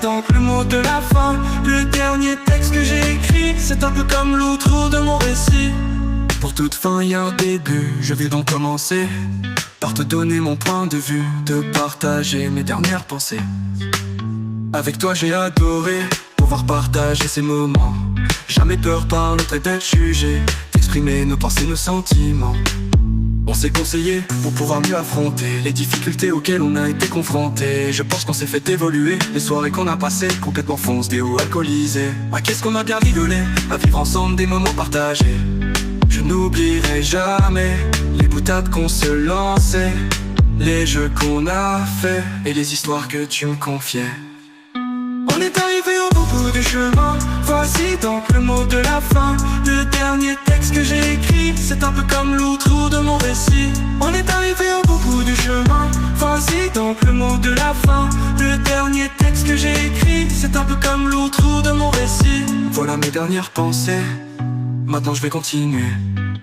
donc le mot de la fin. Le dernier texte que j'ai écrit, c'est un peu comme l'outro de mon récit. Pour toute fin y a un début, je vais donc commencer par te donner mon point de vue, de partager mes dernières pensées. Avec toi j'ai adoré pouvoir partager ces moments. Jamais peur par le trait d'être jugé, d'exprimer nos pensées, nos sentiments. On s'est conseillé pour pouvoir mieux affronter les difficultés auxquelles on a été confrontés. Je pense qu'on s'est fait évoluer, les soirées qu'on a passées complètement foncées ou alcoolisées. Ah, qu'est-ce qu'on a bien rigolé, à vivre ensemble des moments partagés. Je n'oublierai jamais les boutades qu'on se lançait, les jeux qu'on a fait et les histoires que tu me confiais. On est arrivé au bout du chemin, voici donc le mot de la fin. Le dernier texte que j'ai écrit, c'est un peu comme l'outro de mon récit. On est arrivé au bout du chemin, voici donc le mot de la fin. Le dernier texte que j'ai écrit, c'est un peu comme l'outro de mon récit. Voilà mes dernières pensées, maintenant je vais continuer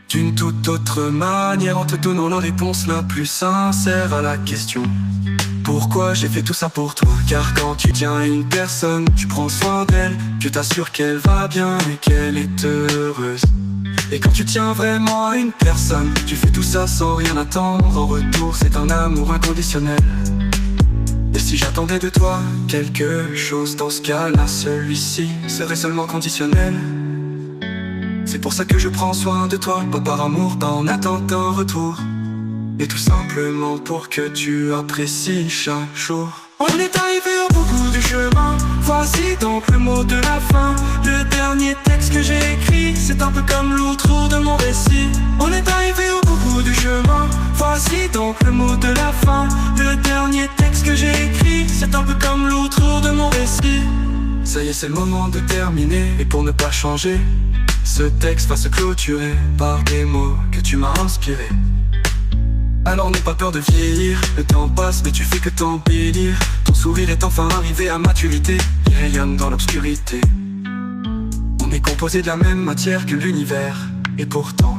d'une toute autre manière, en te donnant la réponse la plus sincère à la question: pourquoi j'ai fait tout ça pour toi? Car quand tu tiens à une personne, tu prends soin d'elle, tu t'assures qu'elle va bien et qu'elle est heureuse. Et quand tu tiens vraiment à une personne, tu fais tout ça sans rien attendre en retour, c'est un amour inconditionnel. Et si j'attendais de toi quelque chose, dans ce cas-là, celui-ci serait seulement conditionnel. C'est pour ça que je prends soin de toi, pas par amour, pas en attendant un retour, et tout simplement pour que tu apprécies chaque jour. On est arrivé au bout du chemin, voici donc le mot de la fin. Le dernier texte que j'ai écrit, c'est un peu comme l'outro de mon récit. On est arrivé au bout du chemin, voici donc le mot de la fin. Le dernier texte que j'ai écrit, c'est un peu comme l'outro de mon récit. Ça y est, c'est le moment de terminer, et pour ne pas changer, ce texte va se clôturer par des mots que tu m'as inspirés. Alors n'aie pas peur de vieillir, le temps passe mais tu fais que t'embellir. Ton sourire est enfin arrivé à maturité, il rayonne dans l'obscurité. On est composé de la même matière que l'univers, et pourtant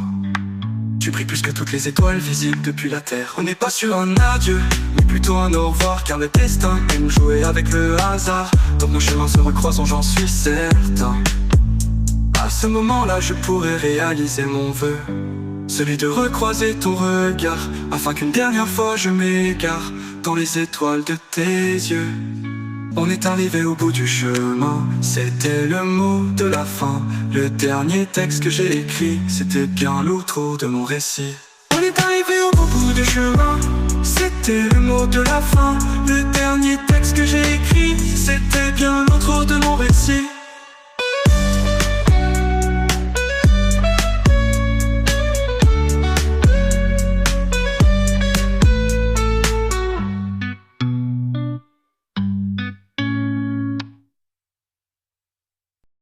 tu brilles plus que toutes les étoiles visibles depuis la terre. On n'est pas sur un adieu, mais plutôt un au revoir, car le destin aime jouer avec le hasard. Donc nos chemins se recroiseront, j'en suis certain. À ce moment-là je pourrais réaliser mon vœu, celui de recroiser ton regard, afin qu'une dernière fois je m'égare dans les étoiles de tes yeux. On est arrivé au bout du chemin, c'était le mot de la fin. Le dernier texte que j'ai écrit, c'était bien l'outro de mon récit. On est arrivé au bout du chemin, c'était le mot de la fin. Le dernier texte que j'ai écrit, c'était bien l'outro de mon récit.